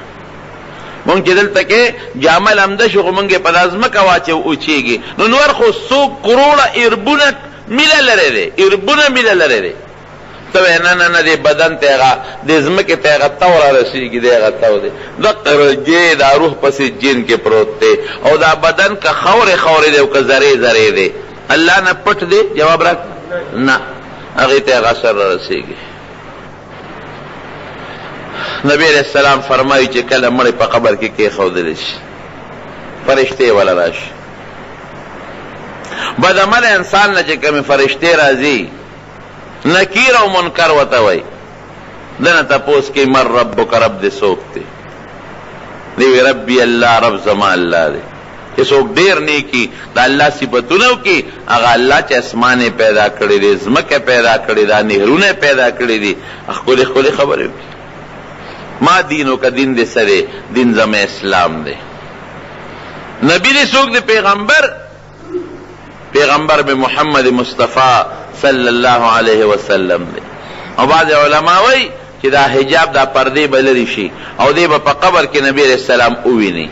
مونږ چې دلته کې جامل همده شو خو مونږ یې په دا ځمکه واچو اوچېږي نو نور خو څو کروړه اربونه میله لرې دی اربونه میله لرې دی ته وایې نه نه نه دې بدن ته هغه دې ځمکې ته هغه تو را رسېږي دی هغه تو دی دقه رجې دا روح په سجین کې پروت دی او دا بدن که خورې خورې دی او که ذرې ذرې دی الله نه پټ دی جواب راک نه هغې ته هغه اثر را رسېږي نبی علیہ السلام فرمایي چې کله مړی په قبر کې کېښودلی شي فرشتې وله راشي بدعمله انسان نه چې کومې فرشتې راځي نکیر او منکر وته وای دنه تپوس کې مر ربک رب دې څوک دی دی ربي الله رب زما الله دی چې څوک ډېر نیکي د الله صفتونه وکړي هغه الله چې اسمانې پیدا کړی دی ځمکه پیدا کړې ده نهرونه پیدا کړي دي ښکلې ښکلې خبرې وکړي ما دینو که دین دې سره دین زما اسلام دی نبی دې څوک دی پیغمبر به محمد مصطفی صلی الله علیه وسلم دی او بعض علما وایي چې دا حجاب دا پردې به لرې شي او دی به په قبر کې نبی علیہ السلام وویني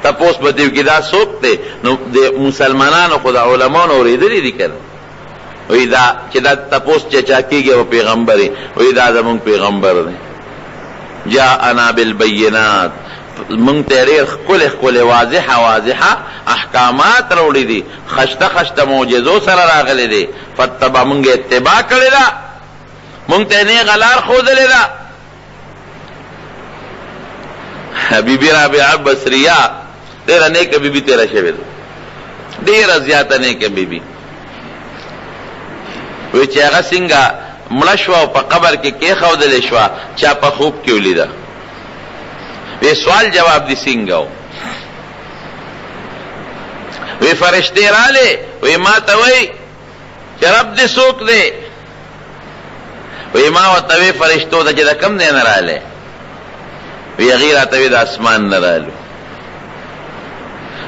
تپوس به دی کې دا څوک دی نو د مسلمانانو خو د علماونو اورېدلي دي که نه وایي دا چې دا تپوس چې چا کېږي او پیغمبر یې وایي دا زمونږ پیغمبر دی جاءنا بالبینات مونږ ته ډېر ښکلې ښکلې واضحه احکامات راوړي دي خشته معجزو سره راغلي دي فتبع مونږ اتباع کړې ده مونږ ته نیغه لار ښودلې ده بیبي رابعه بصریه ډېره نیکه بیبي تېره شوې ده ډېره زیاته نیکه بیبي وایي چې هغه څنګه مړه شوه او په قبر کې کېښودلې شوه چا په خوب کې ولیده وی سوال جواب دی څنګه وی فرشتې راغلې وی ما ته وی چې رب دې څوک دی وی ما ورته وی فرشتو ته چې د کوم ځای نه راغلی وی هغې راته وی د اسمان نه راغلو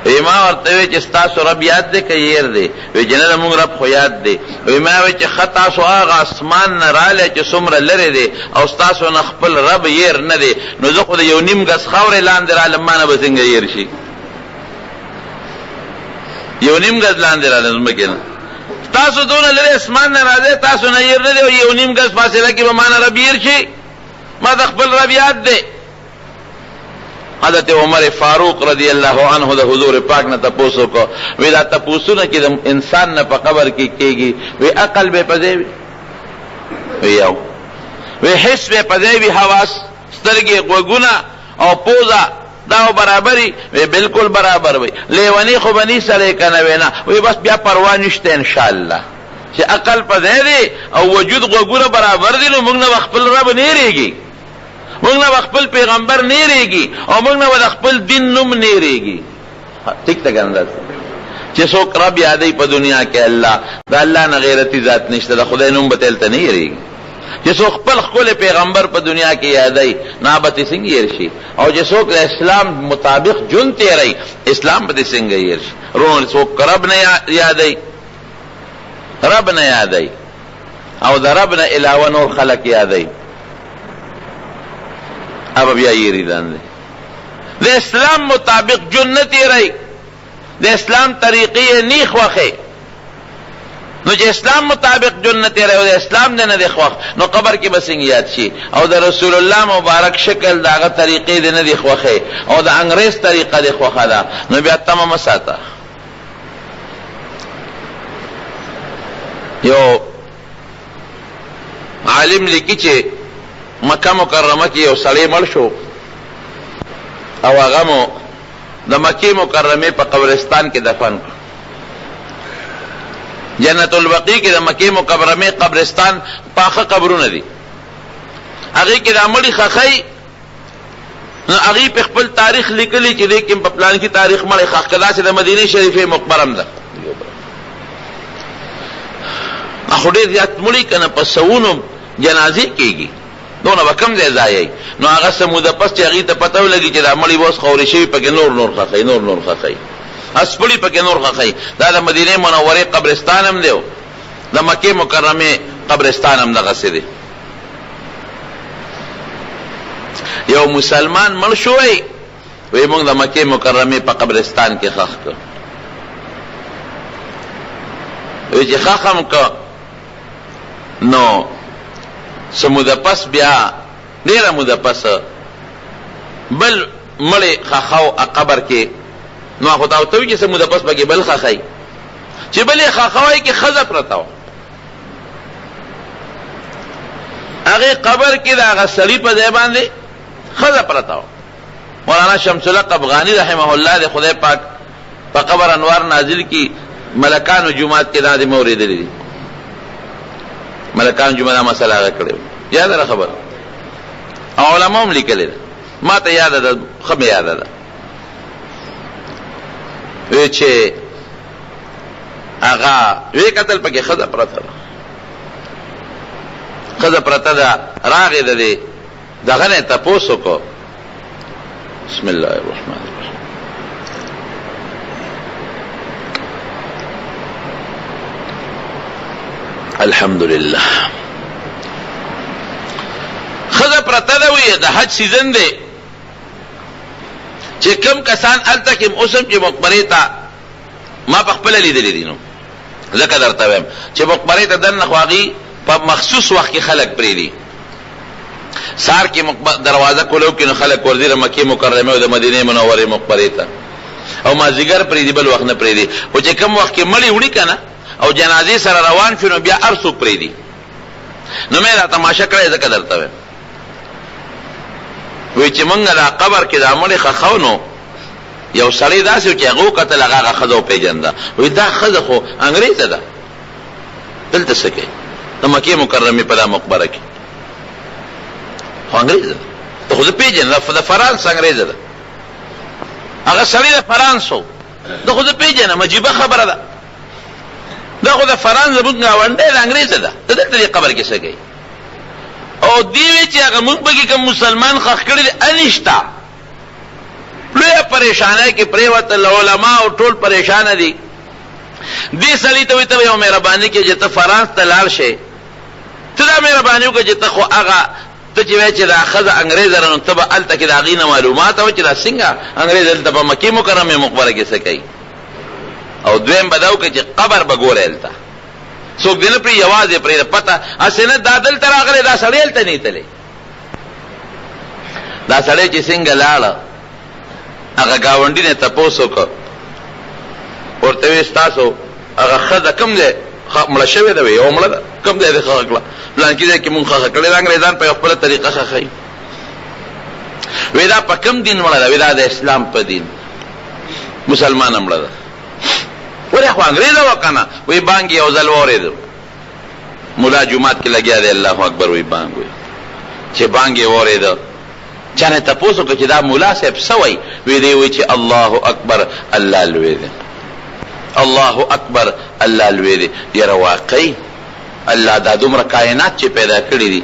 وی ما ورته وی چې ستاسو رب یاد دی که هیر دی وی چې نه د مونږ رب خو یاد دی وی ما وی چې ښه تاسو هغه اسمان نه راغلی چې څومره لرې دی او ستاسو نه خپل رب هیر نه دی نو زه خو د یو نیم ګز خاورې لاندې رالم ما نه به څنګه هیر شي یو نیم ګز لاندې رالم ځمکې نه تاسو دونه لرې اسمان نه راځئ تاسو نه هیر نه دی او یو نیم ګز فاصله کې به ما نه رب هیر شي ما د خپل رب یاد دی حضرت عمر فاروق رضی اللہ عنہ دا حضور پاک نه تپوسو کو وی دا تپوسونه کې د انسان نه په قبر کې کېږي وی عقل به پځې وی یو وی حس به پځې وی حواس سترګې غوږونه او پوزه دا برابري وی بالکل برابر وی لیونی خو بني سره کنه وینا وی بس بیا پروا نشته ان شاء الله چې عقل پځې دی او وجود غوږونه برابر دي نو موږ نه خپل رب نه ریږي موږ نه خپل پیغمبر نه ریږي او موږ نه خپل دین نوم نه ریږي ٹھیک ته ګندل چې څوک رب یادې په دنیا کې الله دا الله نه غیرتی ذات نشته د خدای نوم به تلته نه ریږي چې څوک خپل خپل پیغمبر په دنیا کې یادې نابت څنګه يرشي او چې څوک اسلام مطابق جون تیری اسلام به څنګه يرشي رون څوک رب نه یادې رب نه یادې او د رب نه علاوه نور خلق یادې اب بیا یریدان دی د اسلام مطابق جنت رہی د اسلام طریقی نیخ وخی نو چې اسلام مطابق جون نه تیرې او د اسلام نه دی خوښ نو قبر کې به څنګه یاد شي او د رسول الله مبارک شکل داغه طریقې دی نه دی خوښه او د انګريز طریقه دی خوښه ده نو بیا تمام ساته. یو عالم لیکي چې مکه مکرمه کې یو سړی مړ شو او هغه مو د مکه مکرمه په قبرستان کې دفن کړ. جنت البقیع کې د مکه مکرمه قبرستان پاخه قبرونه دي هغه کې د عملي خخی نو هغه په خپل تاریخ لیکلي چې د کوم په پلان کې تاریخ مړ خخ کدا چې د مدینه شریفه مقبرم ده اخو ډېر زیات مړي کنه په سونو جنازې کېږي دونه به کم ځای ځای نو هغه سموده پس چې هغې ته پته ولګي چې دا مړي به اوس خورې شوي پکې نور خخی نور خخی اسپړي پکې نور خخی دا د مدینه منورې قبرستان هم دی د مکې مکرمه قبرستان هم دغسې دی. یو مسلمان مړ شوی وی موږ د مکې مکرمه په قبرستان کې خخ کړ وی چې خخ هم که نو سموده پس بیا ډیره موده پس بل مړی خخاو قبر کې نو خو ته ورته وایي چې سموده پس پکې بل خخی چې بل یې خخوی کې ښځه پرته وه هغې قبر کې د هغه سړي په ځای باندې ښځه پرته وه. مولانا شمس الحق افغاني رحمه الله د خدای پاک په قبر انوار نازل کی ملکانو جمعات کې دا د موریدلی دي ملکان جمعه دا مسله هغه کړې یاد ده خبر او علماء هم لیکلې ده ما ته یاد ده ښه مې یاده ده وی چې هغه وی کتل پکې ښځه پرته ده ښځه پرته ده راغې ده دې دغه نه تپوس وکړو بسم الله الرحمن الرحیم الحمدلله خزه پرته ده وی د حج سیزن دی چې کم کسان الته کې اوسم چې مقبره ته ما په خپل لیدلې دي نو ځکه درته وایم چې مقبره ته دنه خواږي په مخصوص وخت کې خلک پرې دي سار کې دروازه کولو کې نو خلک ورځي د مکه مکرمه او د مدینه منوره مقبره ته او ما زیګر پرې دی بل وخت نه پرې دي او چې کم وخت کې مړی وړي کنه او جنازې سره روان شو نو بیا ارسو پرې دي نو مې دا تماشا کړې ځکه درته وایم وی چې مونږ دا قبر کې دا مړی خخو نو یو سړی داسې چې هغه کتل هغه ښځه وپېژنده وی دا ښځه خو انګریزه ده دلته څه کوي د مکې مکرمې په دا مقبره کې خو انګریزه ده ته خو زه پېژنم د فرانس انګریزه ده هغه سړی د فرانس و ده خو زه پېژنم عجیبه خبره ده دا خو د فرانس زموږ ګاونډی د انګریزه ده ته دلته دې قبر کې څه کوي او دی وی چې هغه موږ پکې کوم مسلمان خښ کړي دي انشته لویه پریشانه کې پرېوتل علما او ټول پریشانه دي دې سړي ته وایي ته یو مهرباني کې چې ته فرانس ته لاړ شې ته دا مهرباني وکړه چې ته خو هغه ته چې وایې چې دا ښځه انګریزه ده نو ته به هلته کې د هغې نه معلومات وه چې دا څنګه انګریزه دلته په مکې مکرمې مقبره کې څه کوي او دویم به دا وکړه چې قبر به ګورې هلته څوک دې نه پرې یوازې پرې پته هسې نه دا دلته راغلی دا سړی هلته نه تللی دا سړی چې څنګه لاړه هغه ګاونډي نه تپوس وکړه ورته ویې ستاسو هغه ښځه کوم دی مړه شوې ده وی یو مړه ده کوم ځای دې ښخه کړه فلانکي ځای کې مونږ ښخه کړې ده انګریزان په یو خپله طریقه ښخوي وی دا په کوم دین مړه ده وی دا د اسلام په دین مسلمانه مړه ده ولې خو انګریزه وه که نه وی بانګ یو ځل واورېدو ملا جومات کې لګیا دی الله اکبر وی بانګ وی چې بانګ یې واورېده چا نه تپوس وکړه چې دا ملا صاحب څه وایي وی دی وی چې الله اکبر الله لوی دی الله اکبر الله لوی دی یاره واقعي الله دا دومره کائنات چې پیدا کړي دي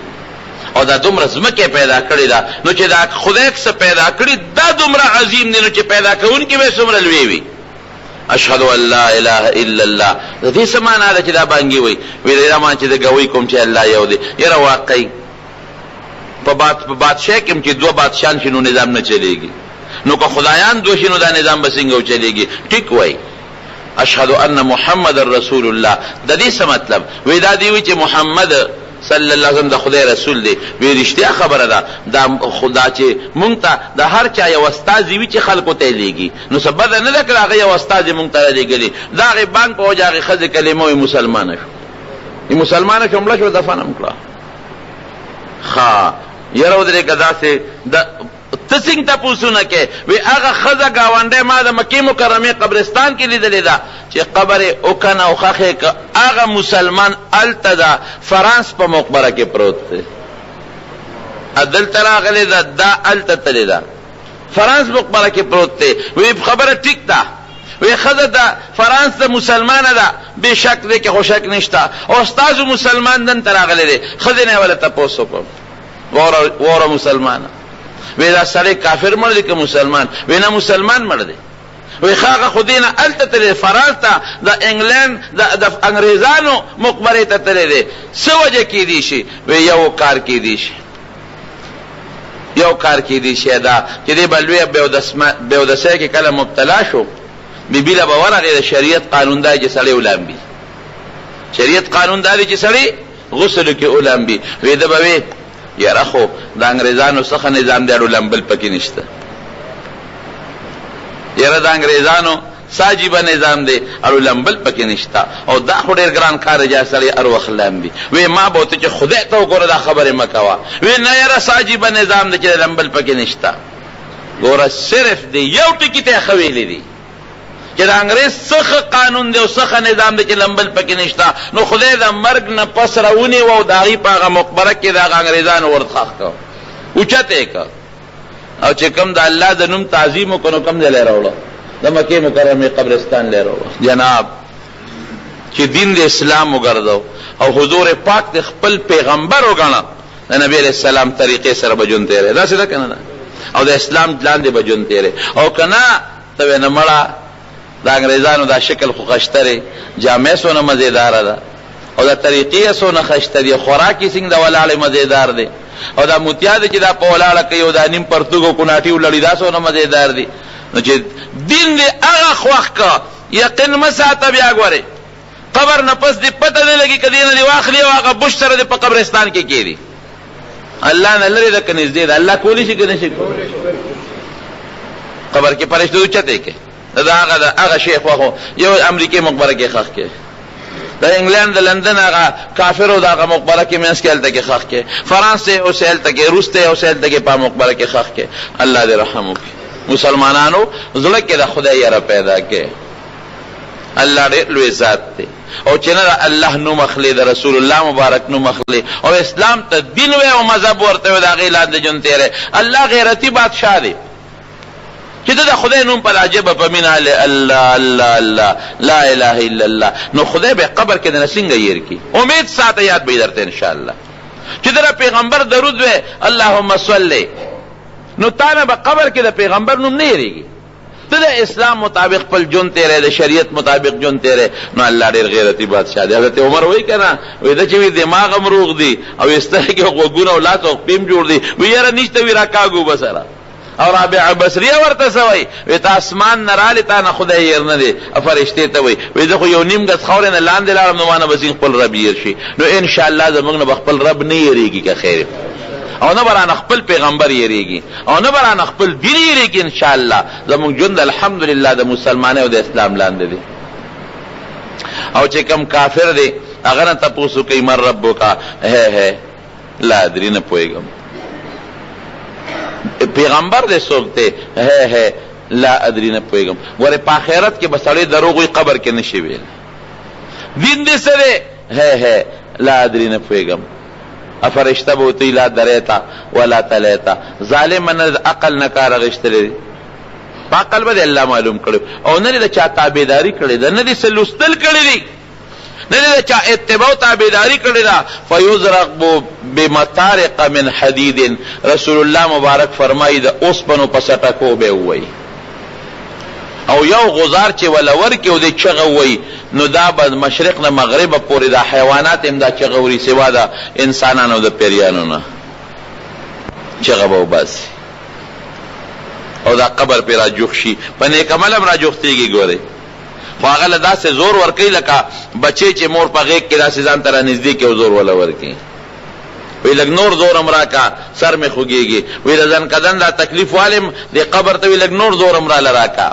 او دا دومره ځمکې پیدا کړې ده نو چې دا خدای څه پیدا کړي دا دومره عظیم دی نو چې پیدا کوونکي به څومره لوی وي اشهد ان لا اله الا الله د دې څه معنا ده چې دا بانګي وي وی دا مان چې د ګوي کوم چې الله یو دی یاره واقعي په بادشاه کې چې دوه بادشاهان شي نو نظام نه چلېږي نو که خدایان دوه شي نو دا نظام به څنګه وچلېږي ټیک وایي اشهد ان محمد رسول الله. د دې څه مطلب؟ وی دا دی چې محمد صلی الله علیه وسلم د خدای رسول دی. وی رښتیا خبره ده، دا خدا چې مونږ ته د هر چا یو استاد وی چې خلکو ته لیږي، نو سبب نه ده کړه هغه یو استاد مونږ ته لیږلی، دا هغه بانک او هغه خزه کلمه وی مسلمان شو. ای مسلمان شو مړ شو دفن کړه. ها یره ودرې کدا سه د تسنګ ته پوښتنه کې وی هغه خزه گاونډه ما د مکه مکرمه قبرستان کې لیدلې ده چې قبر او کنه او خخه هغه مسلمان التدا فرانس په مقبره کې پروت دی. عدل ترا غلې ده دا التتلې ده فرانس مقبره کې پروت دی. وی خبره ټیک ده، وی خزه ده فرانس د مسلمانه ده بشک دې کې خوشک نشتا، او استاد مسلمان دن ترا غلې ده خزه نه ولا تاسو په وره مسلمانه. وی دا سړی کافر مړ دی که مسلمان؟ وی نه مسلمان مړ دی. وی خاغه خودینه الته تللی فرانس ته د انګلند د انګریزانو مقبره ته تللی دی. څه وجه کیدی شي؟ وی یو کار کیدی شي، یو کار کیدی شي دا چې دې بلوی بیودسۍ کې کله مبتلا شو بیبي له به ورغې د شریعت قانون دی چې سړی ولامبي. شریعت قانون دا دی چې سړی غسل کې ولامبي. وی ده به وی یاره خو د انګریزانو څخه نظام دی اړو لمبل پکې نشته، یاره د انګریزانو ساجیبه نظام دی اړو لمبل پکې نشته، او دا خو ډېر ګران کار دی سړی هر وخت لامبي. وی ما به ورته چې خدای ته وګوره دا خبرې مه کوه. وی نه یاره ساجیبه نظام دی چې لمبل پکې نشته. ګوره صرف دی یو ټکي ته ښه ویلی دی چې د انګریز څخه قانون دی او څخه نظام دی چې لمبل پکې نشته، نو خدای د مرګ نه پس راونیو او د هغې په هغه مقبره کې د هغه انګریزانو ورته ښخ کړ، اوچته یې کړ، او چې کوم د الله د نوم تعظیم وکړو نو کوم ځای لی راوړه؟ د مکې مکرمې قبرستان لی راوړه. جناب چې دین د اسلام وګرځو او حضور پاک د خپل پیغمبر وګڼه، د نبی علیه السلام طریقې سره به ژوند تېری، داسې ده که نه ده؟ او د اسلام لاندې به ژوند تېری. او که نه ته وې نه مړه د انګریزانو دا شکل خو خشترې، جامع سونه مزیداره ده، او دا طریقې سونه خشته دي، خوراک یې څنګه د ولاړې مزیدار دی، او دا موتیا دی چې دا په ولاړه کوي او دا نیم پرتوګ او کوناټي ولړي دا سونه مزیدار دي. نو چې دین دې هغه خوښ که یقین مه ساته، بیا ګورې قبر نه پس دې پته نه لګي که دې نه دې واخلي او هغه بش سره دې په قبرستان کې کېږدي. الله نه لرې ده که نږدې ده؟ الله کولی شي که نه شي؟ قبر کې فرشته اوچتې کې دا هغه شیخ واخو یو امریکای مقبره کې خښ کې، د انګلند د لندن هغه کافرو د هغه مقبره کې منځ کې هلته کې خښ کې، فرانس ته اوسې هلته کې، روس ته اوسې هلته کې په مقبره کې خښ کې. الله دې رحم وکړي. مسلمانانو زړه کې د خدای یره پیدا کې. الله ډېر لوی ذات دی، او چې نه د الله نوم اخلي، د رسول الله مبارک نوم اخلي، او اسلام ته دین وی او مذهب ورته وی، د هغې لاندې ژوند تېری. الله غیرتي بادشاه دی چې د خدای نوم په عجبه په مینه الله الله الله لا اله الا الله. نو خدای به قبر کې د څنګه ير کی؟ امید ساته، یاد به درته ان شاء الله چې د پیغمبر درود وې اللهم صلی، نو تانه به قبر کې د پیغمبر نوم نه یریږي، ته د اسلام مطابق خپل ژوند تېری، د شریعت مطابق ژوند تېری. نو الله ډېر غیرتي بادشاه دی. حضرت عمر وایي که نه، وایي ده چې وي دماغ هم روغ دی او سترګې او غوږونه او لاس او خپې هم جوړ دي، وایي یاره نشته وي راکاږو به سره. او رابعه بصریه ورته سوی وی ته اسمان نه رالی تا نه خدای ير نه دی، فرشتې ته وی وی زه خو یو نیم ګز خاورې نه لاندې لاړم نو مانه به خپل رب ير شي. نو ان شاء الله زموږ نه به خپل رب نه یریږي که خیر، او نه برانه خپل پیغمبر یریږي، او نه برانه خپل دین یریږي. ان شاء الله زموږ ژوند الحمدلله د مسلمانۍ او د اسلام لاندې دی. او چې کوم کافر دی هغه نه تپوس کوي من ربک، لا ادري نه پوهېږم پیغمبر دې څوک دی، لا ادري نه پوهېږم. ګورې په آخرت کې به سړی دروغ وي، قبر کې نشي ویل. دین دې څه دی؟ لا ادري نه پوهېږم. فرشته به ورته لا دریته ولا تلیته. ظالم نه د عقل نه کار اخیستلی دی، په عقل به دې الله معلوم کړی، او نه دې د چا تابعداري کړې ده، نه دې څه لوستل کړي دي، نه دې د چا اتباع تابعداري کړې ده. فیضرب بمطارق من حدید، رسول الله مبارک فرمایي د اوسپنو په سټکو به ووایي، او یو غزار چې ولا ورکي او دې چغه ووایي، نو دا به مشرق نه مغرب پورې دا حیوانات هم دا چغه وري، سوا د انسانانو او د پیریانو نه چغه به وباسي، او دا قبر پې راجوخ شي، په نیک عمل هم راجوختېږي. ګورئ، خو خو هغه له داسې زور ورکوي لکه بچی چې مور په غېږ کې داسې ځان ته رانږدې کړي او زور وله ورکړي. وی لږ نور زور هم راکا سر مې خوږېږي. وی د ځنکدن دا تکلیف والم دې قبر ته وی لږ نور زور هم راله راکا.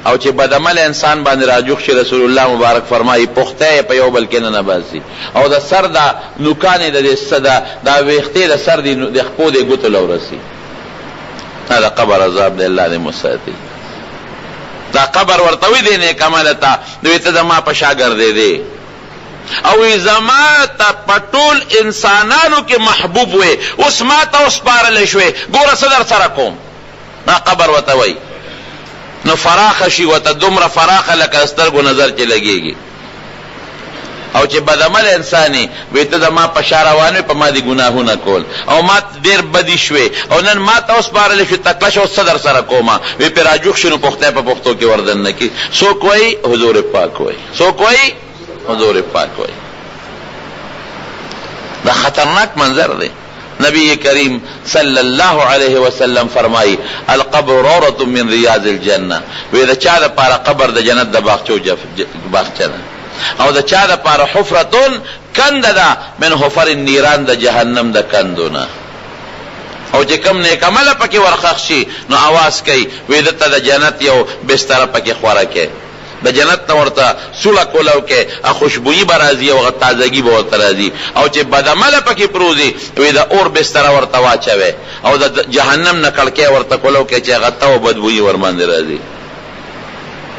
او چې بدعمل انسان باندې راجوخ شي رسول الله مبارک فرمایي پخته په یو بل کې نه باسي او د سر دا نوکانې د صدا دا ویختې د سر دی د خپو د ګوتو لورسي. دا قبر عذاب دی الله دې مساتي. دا قبر ورته وی دی نیک عمل ته دوی ته د ما په شاګردې دی او زما ته په ټول انسانانو کې محبوب وي اوس ما ته وسپارلی شوې ګوره څه در سره کوم. دا قبر ورته وی نو فراخ شي ورته دومره فراخه لکه سترګو نظر چې لګېږي. او چې بدعمل انساني وی ته د ما په شا روان وې په ما دې ګناهونه کول او ما ډېر بدي شوې او نن ما ته وسپارلی شوې تکله شه اوس څه در سره کومه. وی پرې راجوخ شي نو پختی په پښتو کې وردن نه کړي. څوک وایي حضور پاک وایي. څوک وایي حضور پاک وایي. دا خطرناک منظر دی. نبی کریم صلی اللہ علیہ وسلم فرمائی القبر روضۃ من ریاض الجنہ. وی دا چا دا پارا قبر دا جنت دا باغچه ده او دا چا دا پارا حفرتون کند دا من حفر النیران دا جہنم دا کندونا. او چې کم نیک عمله پکې ورخښ شي نو आवाज کوي وی دته د جنت یو بستر پکې خوره کې د جنت ته ورته سوله کولو کې خوشبویي به راځي او تازګي به ورته راځي. او چې بدعمله پکې پروزي وی د اور بستر ورته واچوي او د جهنم نه کړکۍ ورته کولو کې چې هغه ته او بدبویي ورباندې راځي.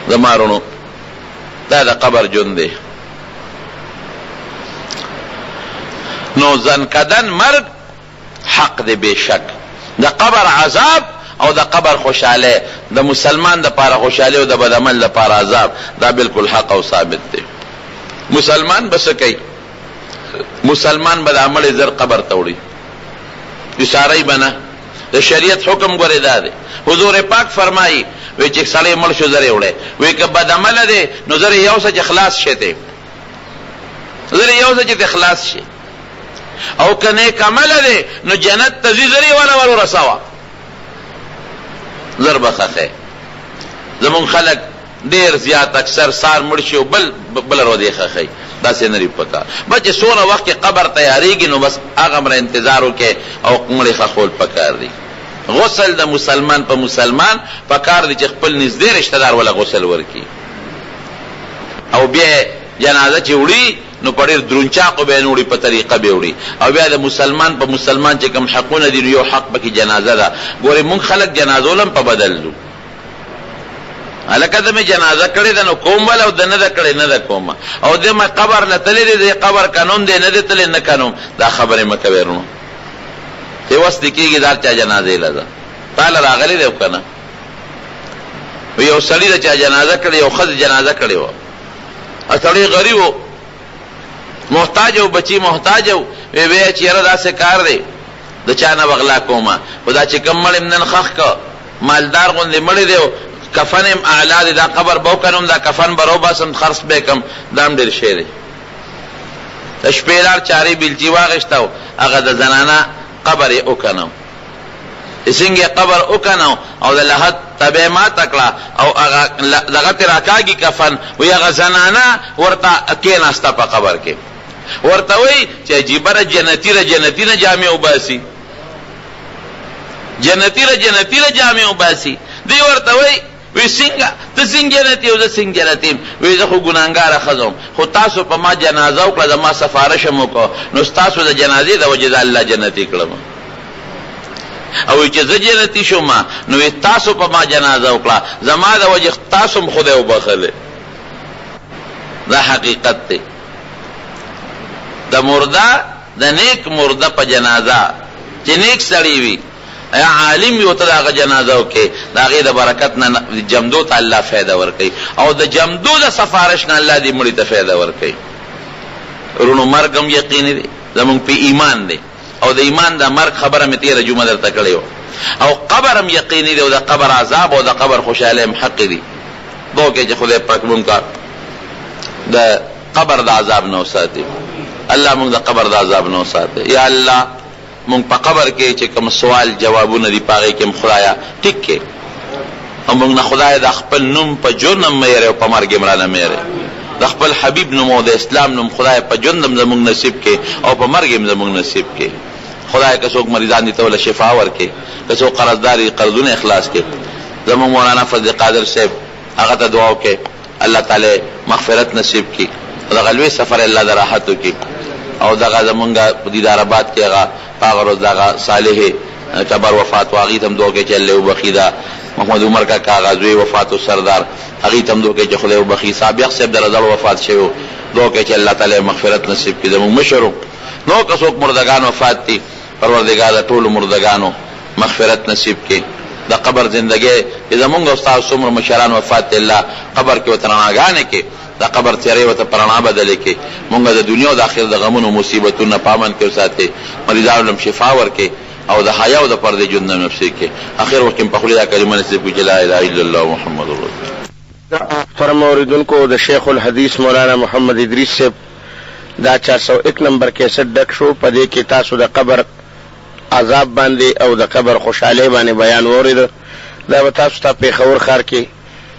زمارونو دا د قبر ژوند دی. نو ځنکدن مرګ حق دی بشک. د قبر عذاب او د قبر خوشاله د مسلمان د پاره خوشاله او د بدعمل د پاره عذاب دا بالکل حق او ثابت دی. مسلمان بس کوي مسلمان بد عمل زر قبر توړي اشاره بنا د شریعت حکم غره ده. حضور پاک فرمایي وی چې سړی مړ شو زره وړي وی که بد عمل ده نو زره یو څه اخلاص شته زره یو څه اخلاص شي او کنه کمل ده نو جنت تزي زری ولا ور رسوا ضربه خخه. زمون خلق ډیر زیات اکثر سار مرشي او بل ورو دی خخه دا سه نری پکا بچ سونه وخت قبر تیاریږي نو بس هغه مر انتظار وکي او مړي خخول پکار دی. غسل د مسلمان په مسلمان پکار دی چې خپل نږدې رشتہ دار ولا غسل ورکی او بیا جنازه چې وړي نو پړیر درونچاقو به نوړي په طریقه به وړي او بیا د مسلمان په مسلمان چې کوم حقونه دي یو حق پکې جنازه ده. ګوره مونږ خلک جنازو لم په بدل دو الکه دمه جنازه کړي ده نو کوم ولا او د نه ده کړي نه ده کومه او دمه قبر لتلې دي قبر قانون دی نه ده تل نه قانون دا خبره مکه ورنو ته وس دکېږي دار چا جنازه لږه تعالی راغلي دی کنه یو سړی د چا جنازه کړي یو خد جنازه کړي و اصلي غریب و محتاج او بچی محتاج او وی چیرې داسې کار دی د چا نه بغلا کومه خدا چې کم مړ نن خخ کا مالدار غوندې مړ دی کفن اعلی دا قبر بو کنم دا کفن برو باسم خرص بکم دام ډیر شی دی. شپېلار چاري بلچی واغشتاو هغه د زنانه قبر یې وکنم څنګه قبر وکنو او د لحد تبه ما تکړه او هغه دغه تراکاږي کفن وی هغه زنانه ورته کېناسته په قبر کې ورته وی چې جبره جنتی نه جامع وباسي جنتی نه جامع وباسي دی ورته وی څنګه ته څنګه جنتی او زه څنګه جنتی وی زه خو ګناهګار خزم خو تاسو په ما جنازه وکړه ما سفارش مو کو نو تاسو د جنازې د وجه الله جنتی کړم او چې زه جنتی شوم نو تاسو په ما جنازه وکړه زما د وجه تاسو هم خدای وبخله. دا حقیقت دی. د مرده د نیک مرده په جنازه چې نیک سړی وي یا عالم یو ته دغه جنازه وکي دغه د برکت نه جمدو ته الله فایده ورکي او د جمدو د سفارش نه الله دې مړي ته فایده ورکي. ورونو مرګم یقیني دی زمونږ په ایمان دی او د ایمان د مرګ خبره مې تیره جمعه درته کړې او قبرم یقیني دی او د قبر عذاب او د قبر خوشاله حق دی. دوه کې چې خدای پاک مونږ د قبر د عذاب نه وساتي. الله مونږ د قبر د عذاب نه وساتي. یا الله مونږ په قبر کې چې کوم سوال جوابونه دي پاغې کې خدایا ټیک کې موږ نه خدای د خپل نوم په جرم مې او په مرګ مرانه مې د خپل حبیب نوم او د اسلام نوم خدای په جرم زموږ نصیب کې او په مرګ زموږ نصیب کې. خدای که څوک مریضان دي ته ول شفا ورکړي، که څوک قرضداري قرضونه اخلاص کړي. زموږ مولانا فضل قادر صاحب هغه ته دعا وکړي الله تعالی مغفرت نصیب کړي، دغه لوی سفر الله د راحت وکړي. او دغه زمونږ په دیدار آباد کې هغه روز دغه صالح قبر وفات واغی تم دعا کې چې الله وبخي. دا محمد عمر کا کاغذوی وفات او سردار هغه تم دعا کې چې خدای وبخي. سابق صاحب د رضا وفات شوی دعا کې چې الله تعالی مغفرت نصیب کړي. زموږ مشرو نو که څوک مردگان وفات دي پروردگار ټول مردگانو مغفرت نصیب کړي. د قبر زندگی زمونږ استاد څومره مشران وفات دي الله قبر کې وترناګانې کې د قبر تیرې وته پرانا بدل کې مونږ د دنیا او د آخرت د غمونو مصیبتونو پامن کې وساتي، مریضانو لم شفا ورکې او د حیا او د پردې ژوند نفسي کې اخر وخت په خپل کلمه نصیب کړي لا اله الا الله محمد رسول الله. فرم اوریدونکو د شیخ الحدیث مولانا محمد ادریس صاحب دا 401 نمبر کیسټ ډک شو. په دې کې تاسو د قبر عذاب باندې او د قبر خوشاله باندې بیان اورید. دا به تاسو ته پیښور ښار کې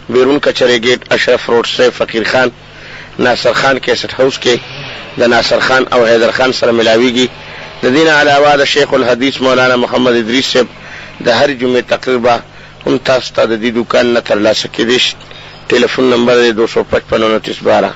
بیرون کچری گیټ اشرف روډ سے فقیر خان ناصر خان کیسټ هاوس کې د ناصر خان او حیدر خان سره ملاویږي. د دین علاوه د شیخ الحدیث مولانا محمد ادریس صاحب د هر جمعې تقریبا هم تاسو ته د دې دکان نه ترلاسه کېدی شي. ټلیفون نمبر 255 29 12